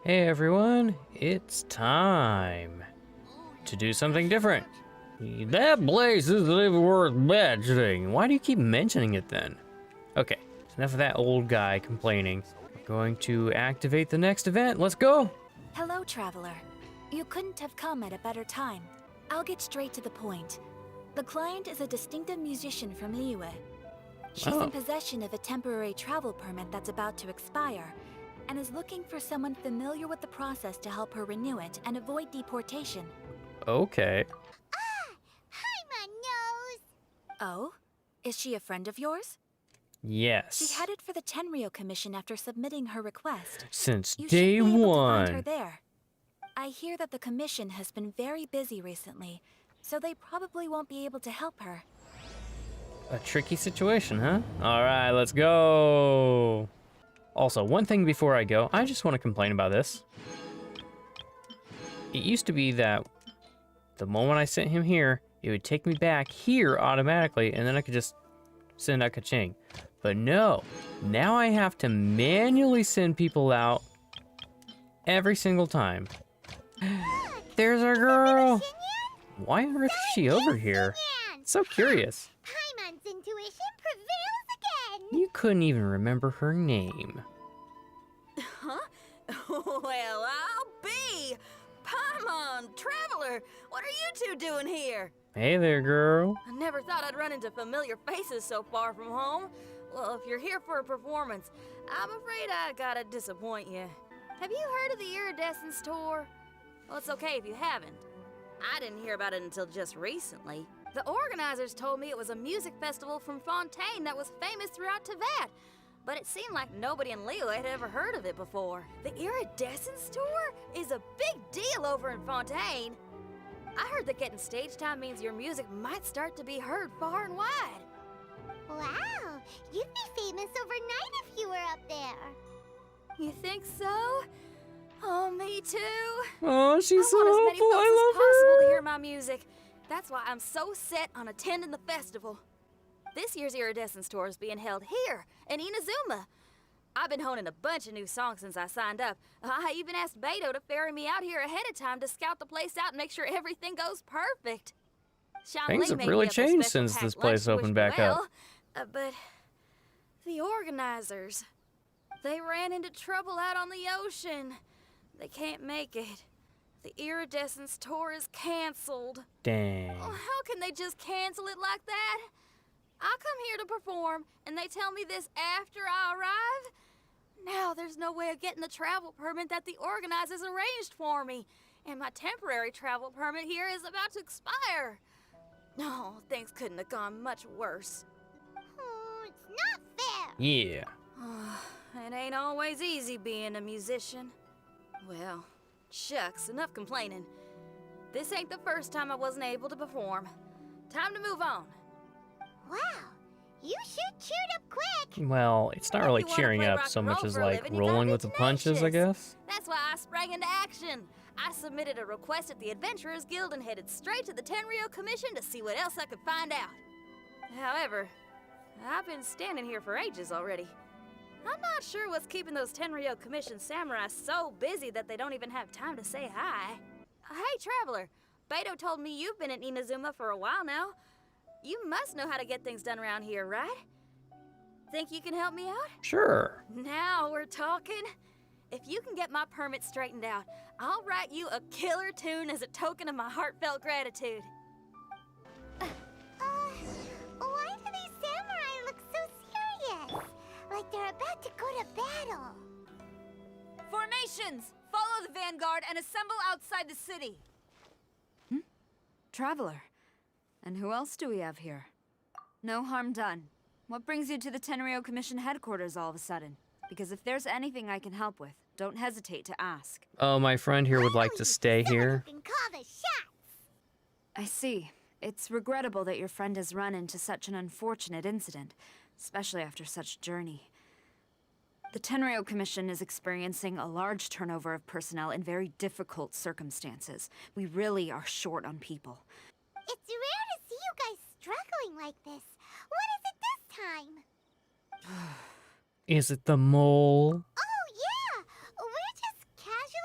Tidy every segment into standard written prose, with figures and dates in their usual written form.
Hey everyone, it's time to do something different. That place isn't even worth mentioning. Why do you keep mentioning it then? Okay, enough of that old guy complaining. We're going to activate the next event. Let's go. Hello, traveler. You couldn't have come at a better time. I'll get straight to the point. The client is a distinctive musician from Liyue. She's in possession of a temporary travel permit that's about to expire, and is looking for someone familiar with the process to help her renew it and avoid deportation. Okay. Hi, my nose! Oh? Is she a friend of yours? Yes. She headed for the Tenryou Commission after submitting her request. Since You day should be able to find her one. there. I hear that the commission has been very busy recently, so they probably won't be able to help her. A tricky situation, huh? All right, let's go. Also, one thing before I go, I just want to complain about this. It used to be that the moment I sent him here, it would take me back here automatically, and then I could just send out ka-ching. But no, now I have to manually send people out every single time. There's our girl. Why on earth is she over here? So curious. Paimon's intuition prevails again! You couldn't even remember her name. Huh? Well, I'll be! Paimon, Traveler, what are you two doing here? Hey there, girl. I never thought I'd run into familiar faces so far from home. Well, if you're here for a performance, I'm afraid I gotta disappoint you. Have you heard of the Iridescence Tour? Well, it's okay if you haven't. I didn't hear about it until just recently. The organizers told me it was a music festival from Fontaine that was famous throughout Teyvat, but it seemed like nobody in Liyue had ever heard of it before. The Iridescence Tour is a big deal over in Fontaine. I heard that getting stage time means your music might start to be heard far and wide. Wow, you'd be famous overnight if you were up there. You think so? Oh, me too. Oh, she's so I want as many hopeful. folks I as love possible to her. hear my music. That's why I'm so set on attending the festival. This year's Iridescence Tour is being held here in Inazuma. I've been honing a bunch of new songs since I signed up. I even asked Beto to ferry me out here ahead of time to scout the place out and make sure everything goes perfect. Things have really changed since this place opened back up. But the organizers, they ran into trouble out on the ocean. They can't make it. The Iridescence Tour is canceled. Dang. Oh, how can they just cancel it like that? I come here to perform, and they tell me this after I arrive? Now there's no way of getting the travel permit that the organizers arranged for me, and my temporary travel permit here is about to expire. No, things couldn't have gone much worse. Oh, it's not fair! Yeah. It ain't always easy being a musician. Well, shucks, enough complaining. This ain't the first time I wasn't able to perform. Time to move on. Wow, you sure cheered up quick! Well, it's not really If you wanna cheering play up rock so and much roll as for a like living, you rolling gotta with be the punches, I tenacious. guess. That's why I sprang into action. I submitted a request at the Adventurers Guild and headed straight to the Tenryou Commission to see what else I could find out. However, I've been standing here for ages already. I'm not sure what's keeping those Tenryou Commission samurai so busy that they don't even have time to say hi. Hey, Traveler, Beto told me you've been at Inazuma for a while now. You must know how to get things done around here, right? Think you can help me out? Sure. Now we're talking. If you can get my permit straightened out, I'll write you a killer tune as a token of my heartfelt gratitude. Why do these samurai look so serious? Like they're about to go to battle. Formations! Follow the vanguard and assemble outside the city. Traveler. And who else do we have here? No harm done. What brings you to the Tenryou Commission headquarters all of a sudden? Because if there's anything I can help with, don't hesitate to ask. Oh, my friend here would like to stay here. You can call the shots. I see. It's regrettable that your friend has run into such an unfortunate incident, especially after such a journey. The Tenryou Commission is experiencing a large turnover of personnel in very difficult circumstances. We really are short on people. It's rare to see you guys struggling like this. What is it this time? Is it the mole? Oh, yeah! We're just casually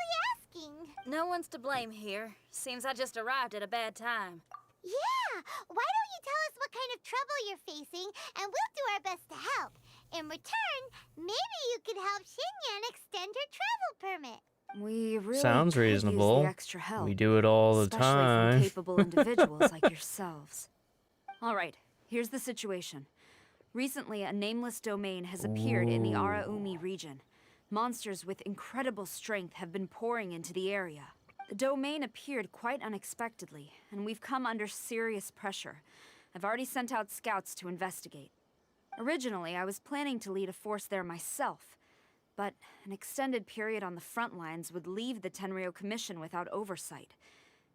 No one's to blame here. Seems I just arrived at a bad time. Yeah! Why don't you tell us what kind of trouble you're facing, and we'll do our best to help. In return, maybe you could help Xinyan extend her travel permit. We really Sounds could use reasonable. the extra help. We do it all the especially time. from capable individuals like yourselves. All right, here's the situation. Recently, a nameless domain has appeared in the Araumi region. Monsters with incredible strength have been pouring into the area. The domain appeared quite unexpectedly, and we've come under serious pressure. I've already sent out scouts to investigate. Originally, I was planning to lead a force there myself, but an extended period on the front lines would leave the Tenryo Commission without oversight.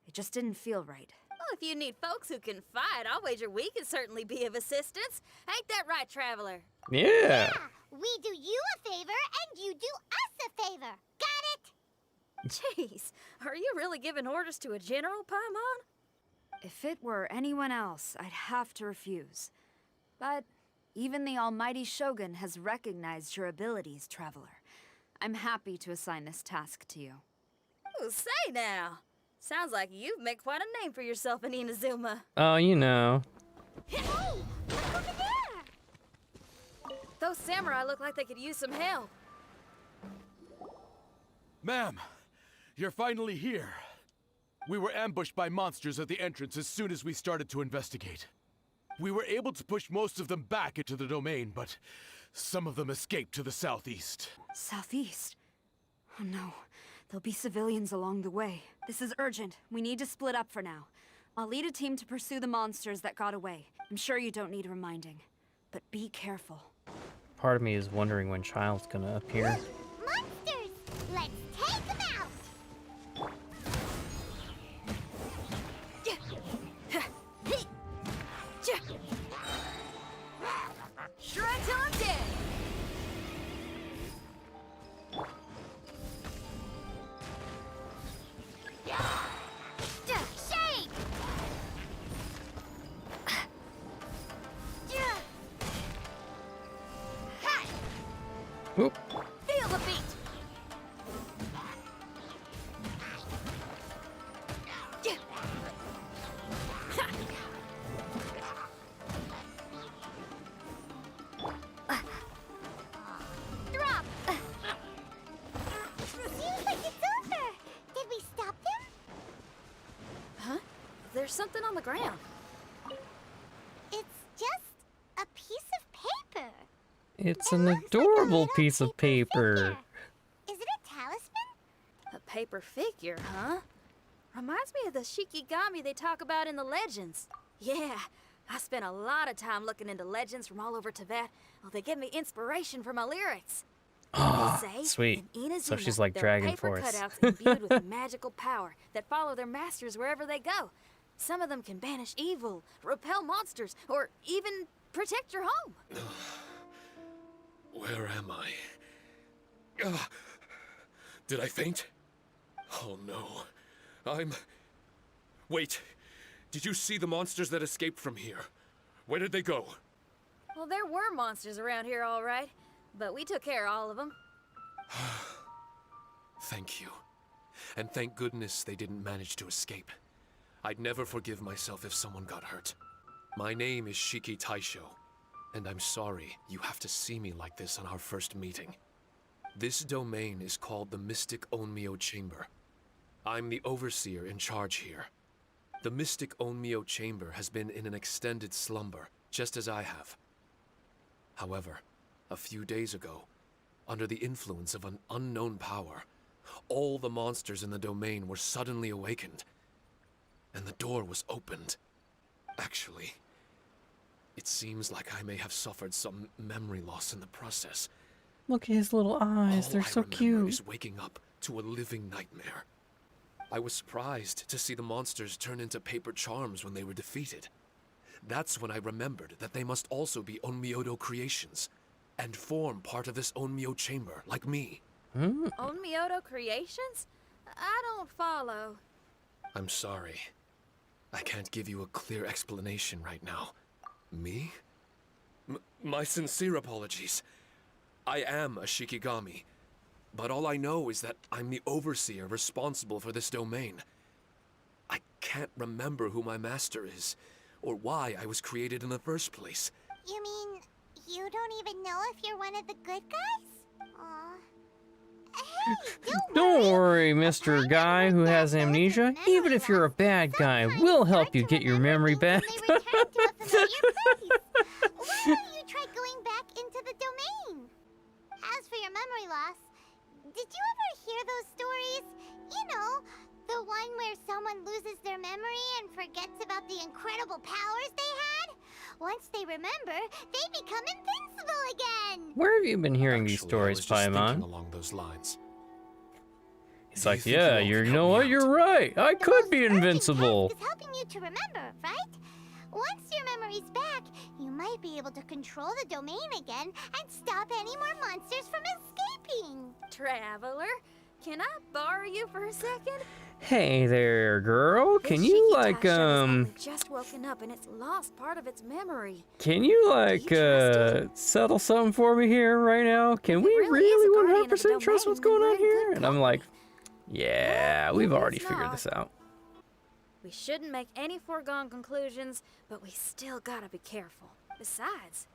It just didn't feel right. Well, if you need folks who can fight, I'll wager we can certainly be of assistance. Ain't that right, Traveler? Yeah. We do you a favor, and you do us a favor. Got it? Jeez, are you really giving orders to a general, Paimon? If it were anyone else, I'd have to refuse. But even the almighty Shogun has recognized your abilities, Traveler. I'm happy to assign this task to you. Ooh, say now. Sounds like you've made quite a name for yourself in Inazuma. Oh, you know. Hey, look over there! Those samurai look like they could use some help. Ma'am, you're finally here. We were ambushed by monsters at the entrance as soon as we started to investigate. We were able to push most of them back into the domain, but some of them escaped to the southeast. Southeast? Oh no, there'll be civilians along the way. This is urgent. We need to split up for now. I'll lead a team to pursue the monsters that got away. I'm sure you don't need reminding, but be careful. Part of me is wondering when Childe's gonna appear. Monsters! Let's take them out! Shred till I'm dead! Shake! Oop. Feel the beat! Drop! Seems like it's over! Did we stop them? Huh? There's something on the ground. It's just a piece of paper. It's It an looks like a adorable little piece of paper. figure. Is it a talisman? A paper figure, huh? Reminds me of the Shikigami they talk about in the legends. Yeah, I spent a lot of time looking into legends from all over Tibet. Well, they give me inspiration for my lyrics. Ah, They say sweet. in Inazuma, So she's like there are Dragon paper Force. cutouts imbued with magical power that follow their masters wherever they go. Some of them can banish evil, repel monsters, or even protect your home. Where am I? Did I faint? Oh no. Wait. Did you see the monsters that escaped from here? Where did they go? Well, there were monsters around here, all right, but we took care of all of them. Thank you. And thank goodness they didn't manage to escape. I'd never forgive myself if someone got hurt. My name is Shiki Taisho, and I'm sorry you have to see me like this on our first meeting. This domain is called the Mystic Onmyo Chamber. I'm the overseer in charge here. The Mystic Onmyo Chamber has been in an extended slumber, just as I have. However, a few days ago, under the influence of an unknown power, all the monsters in the domain were suddenly awakened, and the door was opened. Actually, it seems like I may have suffered some memory loss in the process. Look at his little eyes. All They're I so remember cute. is waking up to a living nightmare. I was surprised to see the monsters turn into paper charms when they were defeated. That's when I remembered that they must also be Onmyodo creations, and form part of this Onmyo chamber, like me. Onmyodo creations? I don't follow. I'm sorry. I can't give you a clear explanation right now. Me? My sincere apologies. I am a Shikigami, But all I know is that I'm the overseer responsible for this domain. I can't remember who my master is, or why I was created in the first place. You mean you don't even know if you're one of the good guys? Aw. Hey, Don't worry, Mr. Guy who has amnesia. Even if you're a bad guy, we'll help you get your memory back. Why don't you try going back into the domain? As for your memory loss, did you ever hear those stories? You know, the one where someone loses their memory and forgets about the incredible powers they had? Once they remember, they become invincible again! Where have you been hearing these Actually, I stories, was just thinking Paimon? along those lines. He's Do you like, think yeah, you all can you help know me what? out? You're right. I The could most be urgent invincible. task is helping you to remember, right? Once your memory's back, you might be able to control the domain again and stop any more monsters from escaping. Traveler, can I borrow you for a second? Hey there, girl. This Can you Shiki like Taisho has only just woken up and it's lost part of its memory. can you like trust settle something for me here right now? Can If we it really is a really guardian of the 100% trust domain, what's then going we're on in good here? And I'm like, company. yeah, Well, we've if already it's figured not, this out. We shouldn't make any foregone conclusions, but we still gotta be careful. Besides,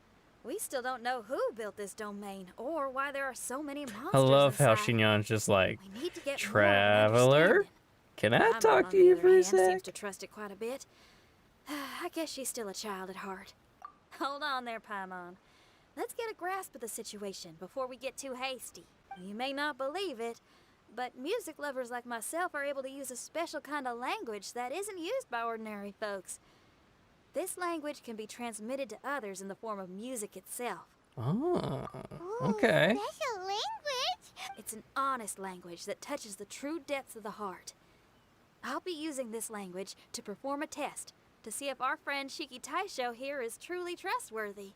we still don't know who built this domain or why there are so many monsters I love how inside. Xinyan's just like, We need to get Traveler, more of an can I understanding. talk Paimon, to on the you other for a hand, sec? seems to trust it quite a bit. I guess she's still a child at heart. Hold on there, Paimon. Let's get a grasp of the situation before we get too hasty. You may not believe it, but music lovers like myself are able to use a special kind of language that isn't used by ordinary folks. This language can be transmitted to others in the form of music itself. Oh, Ooh, okay. Special language? It's an honest language that touches the true depths of the heart. I'll be using this language to perform a test to see if our friend Shiki Taisho here is truly trustworthy.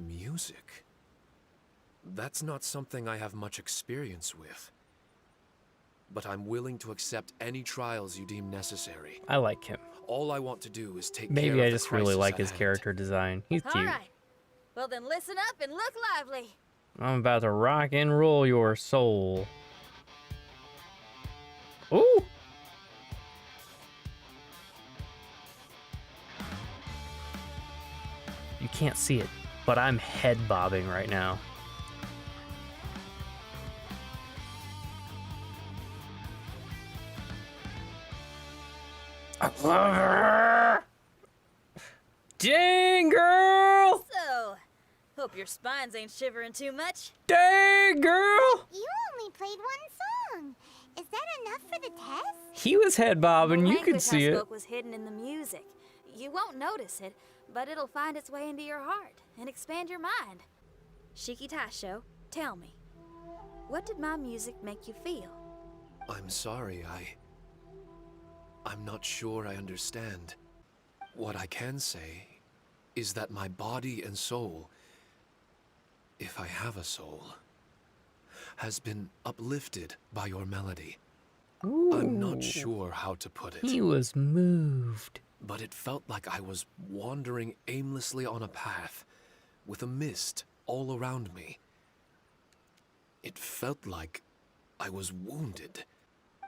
Music? That's not something I have much experience with. But I'm willing to accept any trials you deem necessary. I like him. All I want to do is take care Maybe of I the just really crisis like at his hand. character design. He's All cute. right. Well, then listen up and look lively. I'm about to rock and roll your soul. Ooh! You can't see it, but I'm head bobbing right now. I love her! Dang, girl! So, hope your spines ain't shivering too much. Dang, girl! You only played one song. Is that enough for the test? He was head bobbing, The you could language see I it. spoke was hidden in the music. You won't notice it, but it'll find its way into your heart and expand your mind. Shiki Taisho, tell me, what did my music make you feel? I'm sorry, I'm not sure I understand. What I can say is that my body and soul, if I have a soul, has been uplifted by your melody. I'm not sure how to put it, He was moved. but it felt like I was wandering aimlessly on a path with a mist all around me. It felt like I was wounded.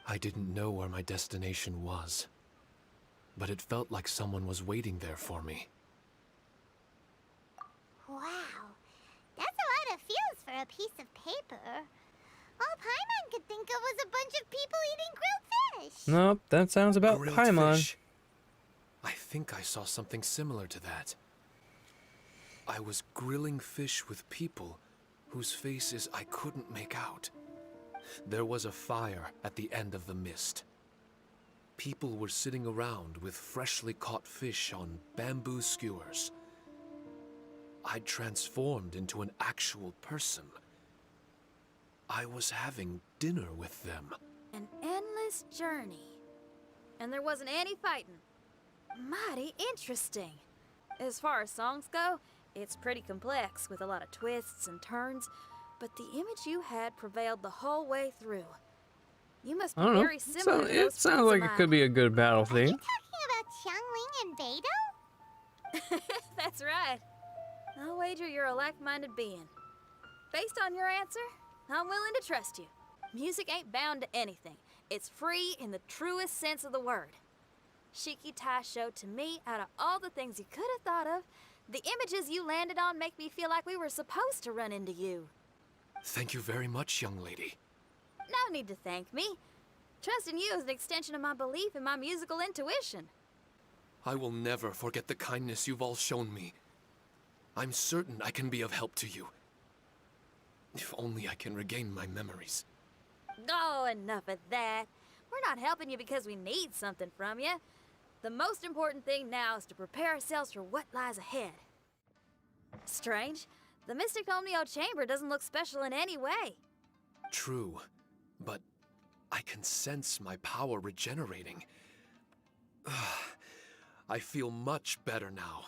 I didn't know where my destination was, but it felt like someone was waiting there for me. Wow. That's a lot of feels for a piece of paper. All Paimon could think of was a bunch of people eating grilled fish. Nope, that sounds about Grilled Paimon. fish. I think I saw something similar to that. I was grilling fish with people whose faces I couldn't make out. There was a fire at the end of the mist. People were sitting around with freshly caught fish on bamboo skewers. I'd transformed into an actual person. I was having dinner with them. An endless journey. And there wasn't any fighting. Mighty interesting. As far as songs go, it's pretty complex with a lot of twists and turns, but the image you had prevailed the whole way through. You must be I don't know. very similar to It those sounds friends like of it could be a good battle Are you theme. talking about Xiangling and Beidou? That's right. I'll wager you're a like-minded being. Based on your answer, I'm willing to trust you. Music ain't bound to anything. It's free in the truest sense of the word. Shiki Taisho, to me, out of all the things you could have thought of, the images you landed on make me feel like we were supposed to run into you. Thank you very much, young lady. No need to thank me. Trusting you is an extension of my belief in my musical intuition. I will never forget the kindness you've all shown me. I'm certain I can be of help to you. If only I can regain my memories. Oh, enough of that. We're not helping you because we need something from you. The most important thing now is to prepare ourselves for what lies ahead. Strange. The Mystic Omnio Chamber doesn't look special in any way. True, but I can sense my power regenerating. I feel much better now.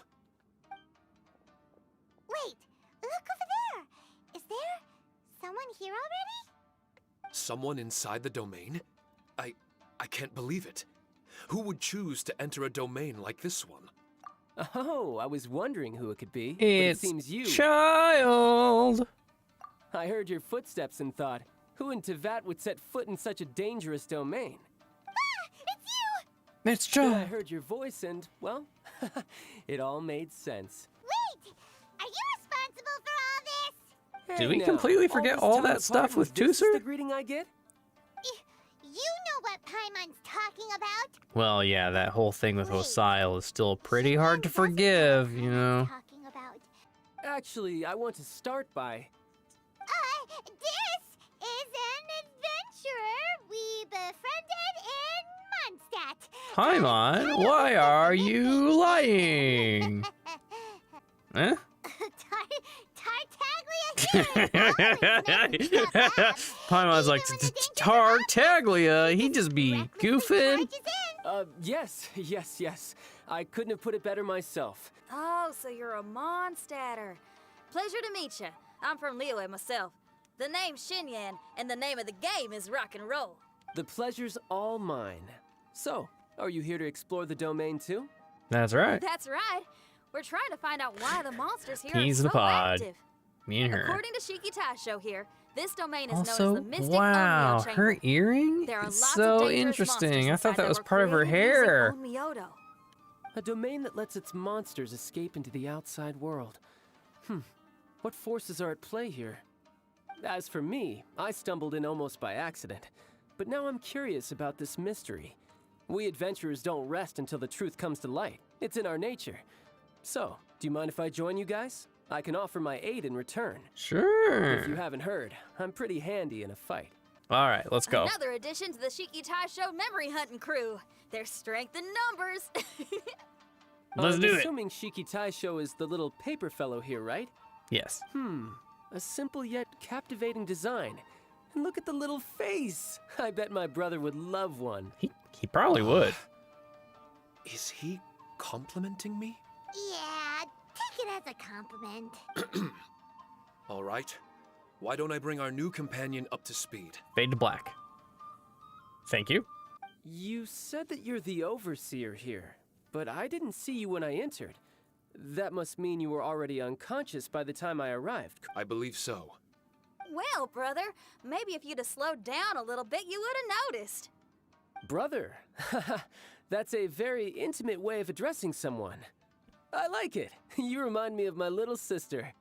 Wait, look over there! Is there someone here already? Someone inside the domain? I can't believe it. Who would choose to enter a domain like this one? Oh, I was wondering who it could be. But it It's seems you. Child. I heard your footsteps and thought, who in Tevat would set foot in such a dangerous domain? Ah, it's you! It's Then I Child. heard your voice and, well, it all made sense. Wait! Are you responsible for all this? Did we now, completely forget this all time that apart stuff and with this is Tusser? the greeting I get? You know what Paimon's talking about? Well, yeah, that whole thing with Wait. Hosile is still pretty Xinyan hard to doesn't know forgive, what you Paimon's know. talking about. Actually, I want to start by... This is an adventurer we befriended in Mondstadt. Paimon, why are you lying? Huh? Tartaglia Paimon's like, Tartaglia, he just be goofing. Yes. I couldn't have put it better myself. Oh, so you're a Mondstadter. Pleasure to meet you. I'm from Liyue myself. The name's Xinyan, and the name of the game is rock and roll. The pleasure's all mine. So, are you here to explore the domain too? That's right. That's right. We're trying to find out why the monsters here He's are the so pod. active. Me and her. According to Shiki Taisho here, this domain is known Also, as the Mystic wow, Omnio Chamber. her earring There are is lots so of dangerous interesting. monsters I thought inside that was were part of her created using hair. Onmyodo. A domain that lets its monsters escape into the outside world. What forces are at play here? As for me, I stumbled in almost by accident. But now I'm curious about this mystery. We adventurers don't rest until the truth comes to light. It's in our nature. So, do you mind if I join you guys? I can offer my aid in return. Sure. If you haven't heard, I'm pretty handy in a fight. All right, let's go. Another addition to the Shiki Taisho memory hunting crew. There's strength in numbers. Let's I'm do it. assuming Shiki Taisho is the little paper fellow here, right? Yes. A simple yet captivating design. And look at the little face. I bet my brother would love one. He probably would. Is he complimenting me? Yeah, take it as a compliment. All right. Why don't I bring our new companion up to speed? Fade to black. Thank you. You said that you're the overseer here, but I didn't see you when I entered. That must mean you were already unconscious by the time I arrived. I believe so. Well, brother, maybe if you'd have slowed down a little bit, you would have noticed. Brother, that's a very intimate way of addressing someone. I like it. You remind me of my little sister.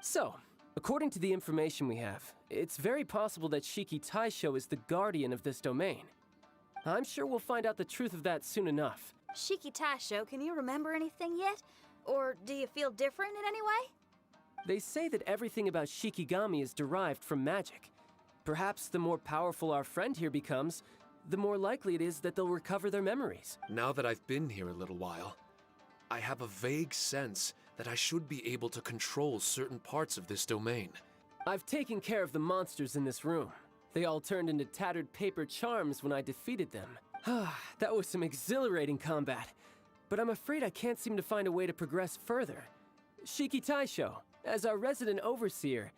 So, according to the information we have, it's very possible that Shiki Taisho is the guardian of this domain. I'm sure we'll find out the truth of that soon enough. Shiki Taisho, can you remember anything yet? Or do you feel different in any way? They say that everything about Shikigami is derived from magic. Perhaps the more powerful our friend here becomes, the more likely it is that they'll recover their memories. Now that I've been here a little while, I have a vague sense that I should be able to control certain parts of this domain. I've taken care of the monsters in this room. They all turned into tattered paper charms when I defeated them. That was some exhilarating combat. But I'm afraid I can't seem to find a way to progress further. Shiki Taisho, as our resident overseer,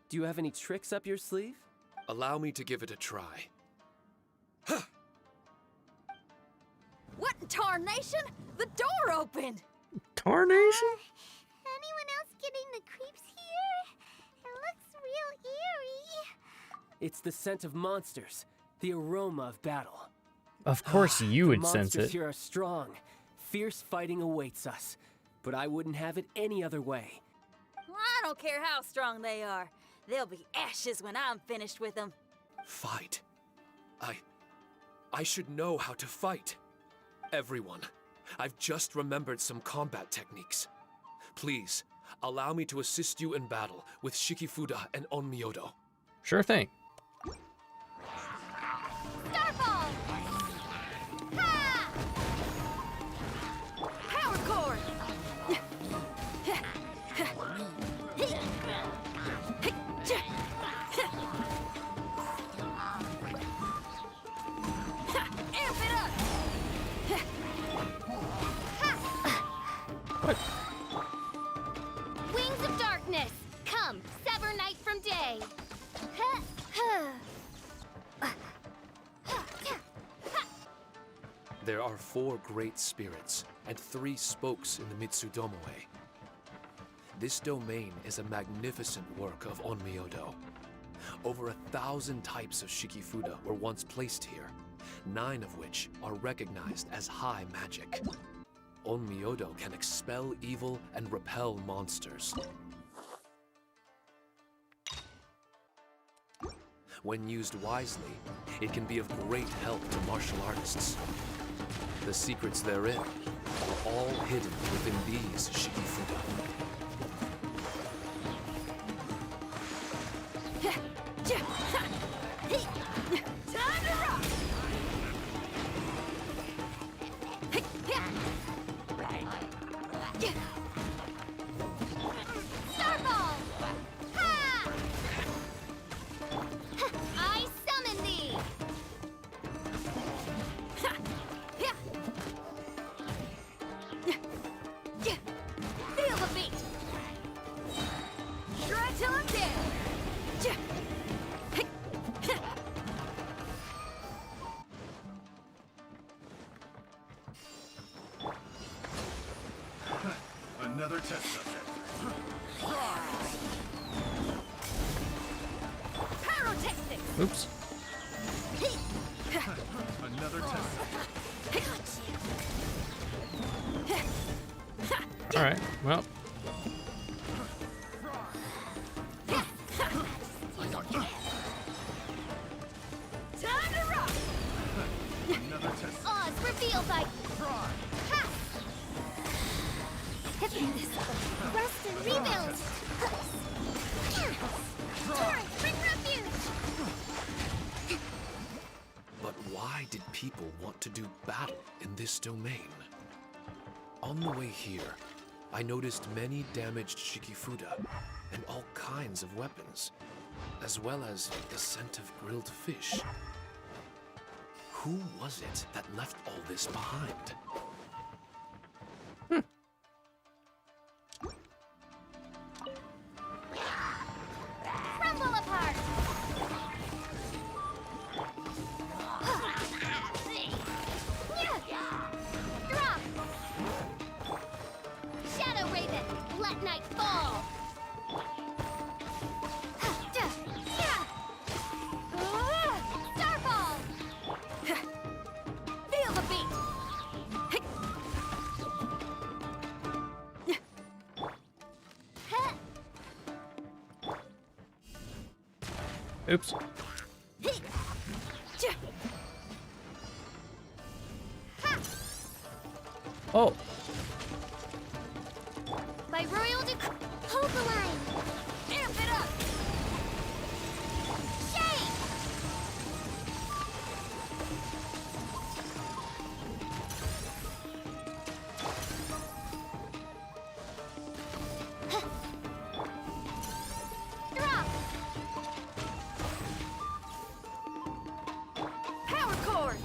do you have any tricks up your sleeve? Allow me to give it a try. What in tarnation? The door opened! Tarnation? Anyone else getting the creeps here? It looks real eerie. It's the scent of monsters, the aroma of battle. Of course you would The sense monsters it. here are strong. Fierce fighting awaits us. But I wouldn't have it any other way. I don't care how strong they are. They'll be ashes when I'm finished with them. Fight. I should know how to fight. Everyone, I've just remembered some combat techniques. Please, allow me to assist you in battle with Shikifuda and Onmyodo. Sure thing. Starfall! Ha! Power cord! Amp it up! What? Wings of darkness! Come, sever night from day! There are 4 great spirits and 3 spokes in the Mitsudomo. This domain is a magnificent work of Onmyodo. Over 1,000 types of Shikifuda were once placed here, 9 of which are recognized as high magic. Onmyodo can expel evil and repel monsters. When used wisely, it can be of great help to martial artists. The secrets therein are all hidden within these Shikifuda. Time to rock! Starfall! Ha! I summon thee! Feel the beat! Try till I'm dead! Another test subject. Pyrotechnics! Oops. Another test subject. All right. Well, Time to rock! Another test. Oz revealed by... Ha! Rest and rebuild! Torrent, bring refuge! But why did people want to do battle in this domain? On the way here, I noticed many damaged Shikifuda and all kinds of weapons, as well as the scent of grilled fish. Who was it that left all this behind? Crumble apart! Drop! Shadow Raven, let night fall! Starfall! Feel the beat! oops. Oh, By royal decree, hold the line! Amp it up! Shake! Drop! Power cord!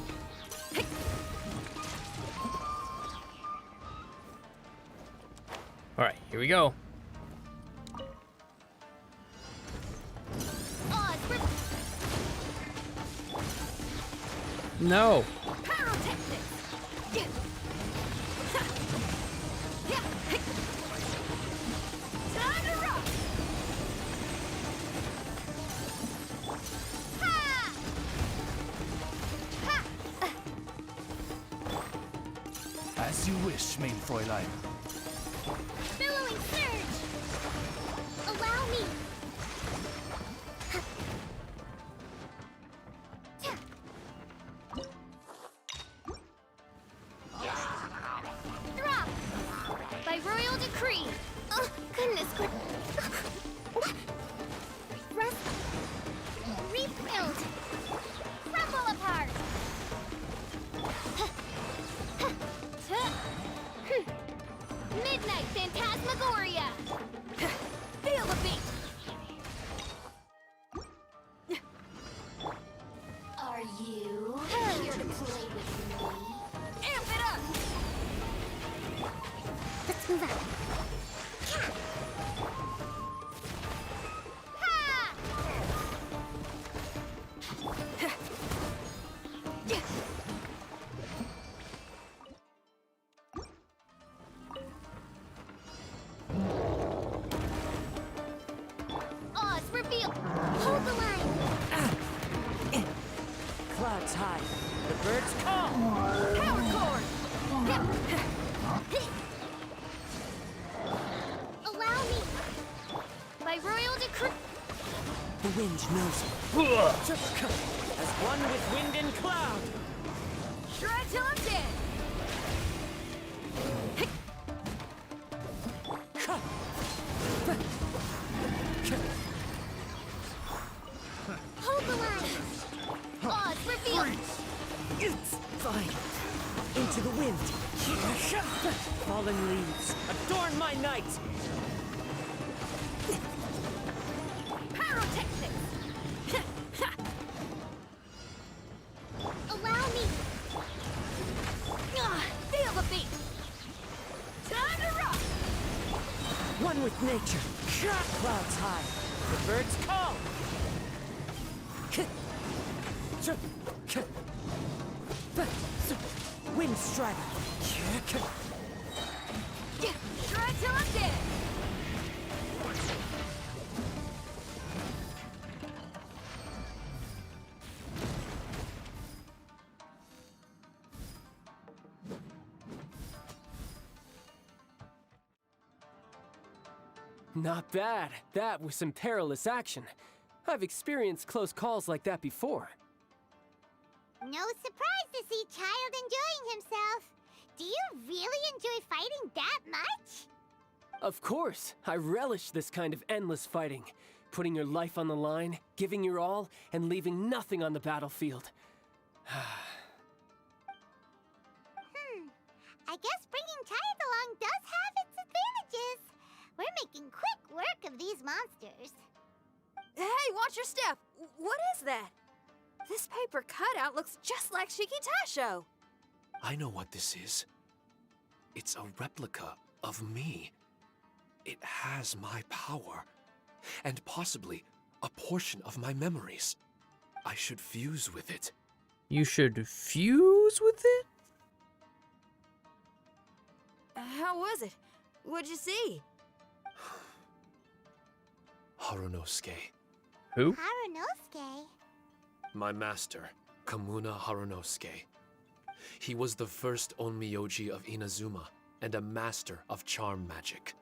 all right. Here we go. Oz, No. Pyrotechnics! Time to rock! As you wish, main Fräulein. Billowing surge! Allow me! Drop! By royal decree! Oh, goodness, quick! Rest... Rebuild! Crumble apart! Midnight Phantasmagoria! Feel the beat! Are you here to play with me? Amp it up! Let's move out. Ha! Oz, reveal! Hold the line! Clouds high. The birds call. Power chord! Allow me! By royal decree... The wind knows it. As one with wind and cloud. Shred till I'm dead! Hold the line! Oz, reveal! It's fine. Into the wind. Fallen leaves. Adorn my night. Pyrotechnics! Allow me! Feel the beat! Time to rock! One with nature. Clouds high. The birds call. Wind strider. Shred till I'm dead! Not bad. That was some perilous action. I've experienced close calls like that before. No surprise to see Childe enjoying himself. Do you really enjoy fighting that much? Of course, I relish this kind of endless fighting. Putting your life on the line, giving your all, and leaving nothing on the battlefield. I guess bringing Childe along does have its advantages. We're making quick work of these monsters. Hey, watch your step! What is that? This paper cutout looks just like Shiki Taisho. I know what this is. It's a replica of me. It has my power, and possibly a portion of my memories. I should fuse with it. You should fuse with it? How was it? What'd you see? Harunosuke. Who? Harunosuke? My master, Kamuna Harunosuke. He was the first Onmyoji of Inazuma and a master of charm magic.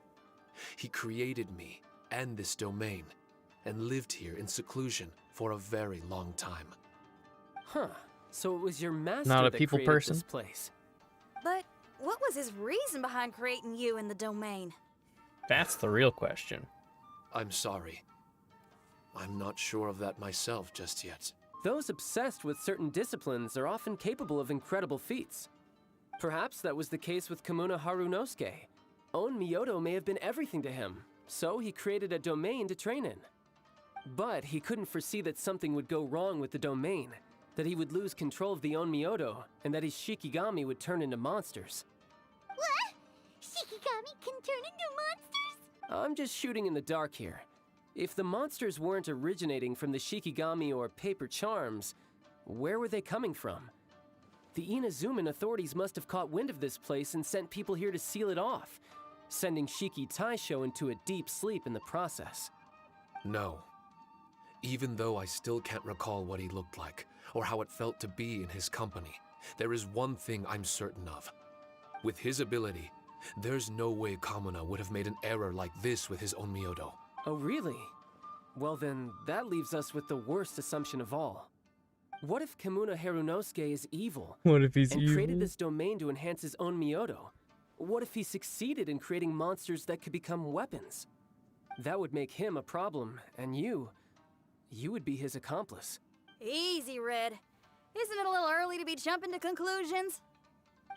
He created me and this domain and lived here in seclusion for a very long time. Huh. So it was your master Not a that people created person? this place. But what was his reason behind creating you in the domain? That's the real question. I'm sorry. I'm not sure of that myself just yet. Those obsessed with certain disciplines are often capable of incredible feats. Perhaps that was the case with Kamuna Harunosuke. On Myoto may have been everything to him, so he created a domain to train in. But he couldn't foresee that something would go wrong with the domain, that he would lose control of the On Myoto, and that his Shikigami would turn into monsters. What? Shikigami can turn into monsters? I'm just shooting in the dark here. If the monsters weren't originating from the Shikigami or paper charms, where were they coming from? The Inazuman authorities must have caught wind of this place and sent people here to seal it off, sending Shiki Taisho into a deep sleep in the process. No. Even though I still can't recall what he looked like, or how it felt to be in his company, there is one thing I'm certain of. With his ability, there's no way Kamuna would have made an error like this with his own Myodo. Oh, really? Well then, that leaves us with the worst assumption of all. What if Kamuna Harunosuke is evil? What if he's and created this domain to enhance his own Myodo? What if he succeeded in creating monsters that could become weapons? That would make him a problem, and you would be his accomplice. Easy, Red. Isn't it a little early to be jumping to conclusions?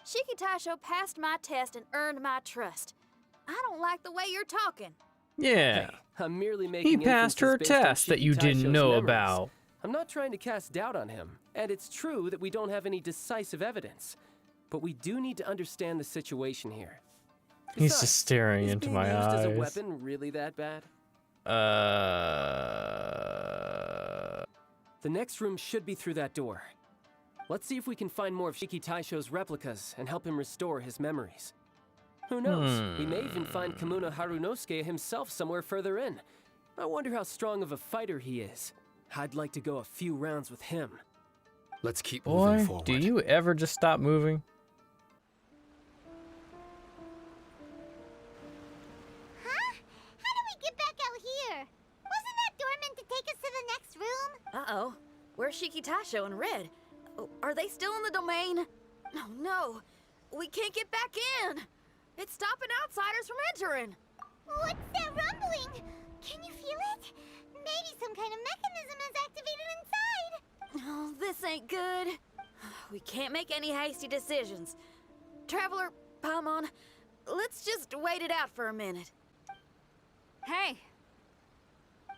Shiki Taisho passed my test and earned my trust. I don't like the way you're talking. Yeah. Hey, I'm merely making He passed her inferences based on test that Shiki you didn't Taisho's know memories. about. I'm not trying to cast doubt on him, and it's true that we don't have any decisive evidence. But we do need to understand the situation here. He's Besides, just staring is into being my used eyes. as a weapon really that bad? The next room should be through that door. Let's see if we can find more of Shiki Taisho's replicas and help him restore his memories. Who knows? We may even find Kamuna Harunosuke himself somewhere further in. I wonder how strong of a fighter he is. I'd like to go a few rounds with him. Let's keep moving Boy, forward. do you ever just stop moving? Huh? How do we get back out here? Wasn't that door meant to take us to the next room? Uh-oh. Where's Shiki Taisho and Red? Oh, are they still in the domain? Oh, no. We can't get back in. It's stopping outsiders from entering. What's that rumbling? Can you feel it? Maybe some kind of mechanism is activated inside. Oh, this ain't good. We can't make any hasty decisions. Traveler, Paimon, let's just wait it out for a minute. Hey,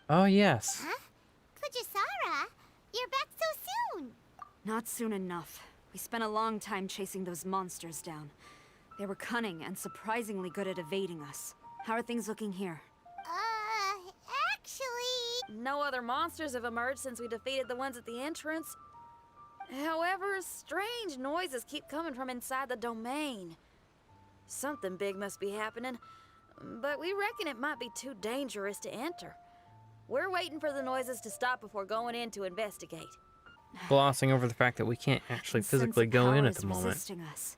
Oh, yes. Huh? Kujisara, you're back so soon. not soon enough. We spent a long time chasing those monsters down. They were cunning and surprisingly good at evading us. How are things looking here? Actually... No other monsters have emerged since we defeated the ones at the entrance. However, strange noises keep coming from inside the domain. Something big must be happening, but we reckon it might be too dangerous to enter. We're waiting for the noises to stop before going in to investigate. Glossing over the fact that we can't actually physically go in at the moment. Resisting us.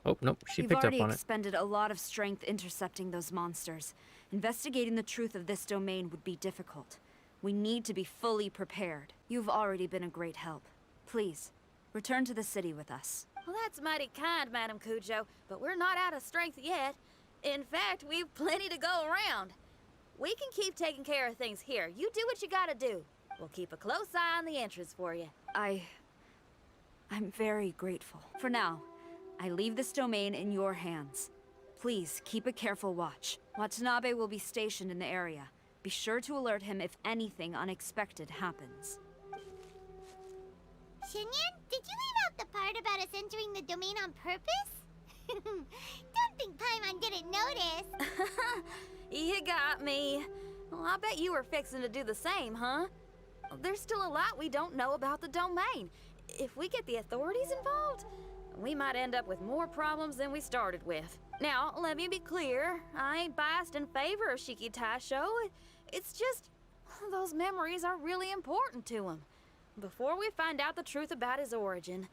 Oh, nope, she We've picked up already on it. expended a lot of strength intercepting those monsters. Investigating the truth of this domain would be difficult. We need to be fully prepared. You've already been a great help. Please, return to the city with us. Well, that's mighty kind, Madam Cujo, but we're not out of strength yet. In fact, we've plenty to go around. We can keep taking care of things here. You do what you gotta do. We'll keep a close eye on the entrance for you. I'm very grateful. For now, I leave this domain in your hands. Please, keep a careful watch. Watanabe will be stationed in the area. Be sure to alert him if anything unexpected happens. Xinyan, did you leave out the part about us entering the domain on purpose? Don't think Paimon didn't notice. You got me. Well, I bet you were fixing to do the same, huh? There's still a lot we don't know about the domain. If we get the authorities involved, we might end up with more problems than we started with. Now, let me be clear. I ain't biased in favor of Shiki Taisho. It's just, those memories are really important to him. Before we find out the truth about his origin,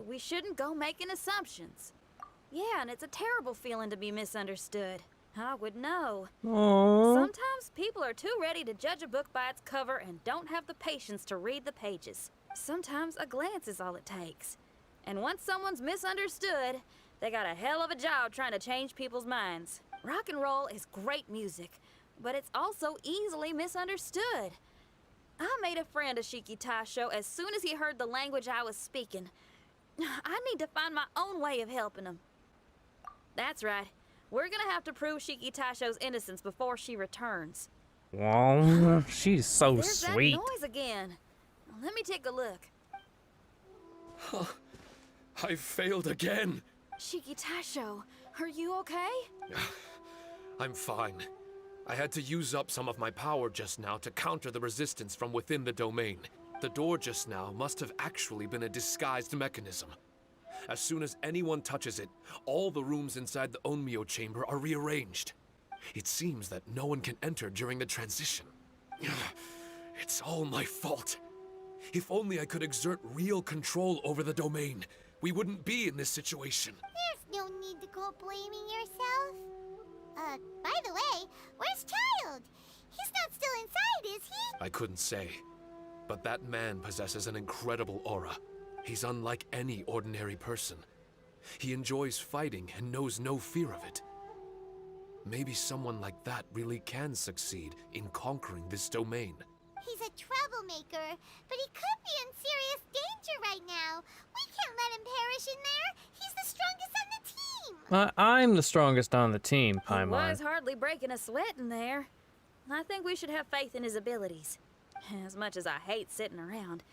we shouldn't go making assumptions. Yeah, and it's a terrible feeling to be misunderstood. I would know. Aww. Sometimes people are too ready to judge a book by its cover and don't have the patience to read the pages. Sometimes a glance is all it takes. And once someone's misunderstood, they got a hell of a job trying to change people's minds. Rock and roll is great music, but it's also easily misunderstood. I made a friend of Shiki Taisho as soon as he heard the language I was speaking. I need to find my own way of helping him. That's right. We're gonna have to prove Shiki Taisho's innocence before she returns. Well, she's so There's sweet. that noise again. Let me take a look. I failed again. Shiki Taisho, are you okay? I'm fine. I had to use up some of my power just now to counter the resistance from within the domain. The door just now must have actually been a disguised mechanism. As soon as anyone touches it, all the rooms inside the Onmyo chamber are rearranged. It seems that no one can enter during the transition. It's all my fault. If only I could exert real control over the domain, we wouldn't be in this situation. There's no need to go blaming yourself. By the way, where's Childe? He's not still inside, is he? I couldn't say. But that man possesses an incredible aura. He's unlike any ordinary person. He enjoys fighting and knows no fear of it. Maybe someone like that really can succeed in conquering this domain. He's a troublemaker, but he could be in serious danger right now. We can't let him perish in there. He's the strongest on the team. I'm the strongest on the team, He Paimon. was hardly breaking a sweat in there. I think we should have faith in his abilities. As much as I hate sitting around,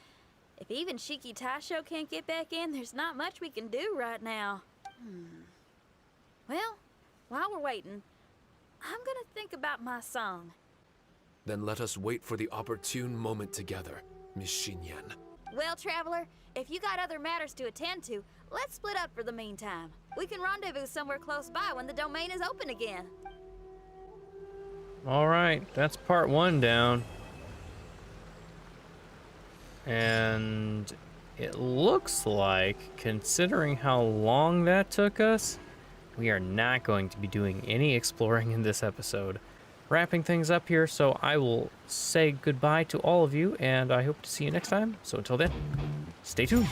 if even Shiki Taisho can't get back in, there's not much we can do right now. Well, while we're waiting, I'm gonna think about my song. Then let us wait for the opportune moment together, Miss Xinyan. Well, Traveler, if you got other matters to attend to, let's split up for the meantime. We can rendezvous somewhere close by when the domain is open again. All right, that's part 1 down. And it looks like, considering how long that took us, we are not going to be doing any exploring in this episode. Wrapping things up here, so I will say goodbye to all of you, and I hope to see you next time. So until then, stay tuned.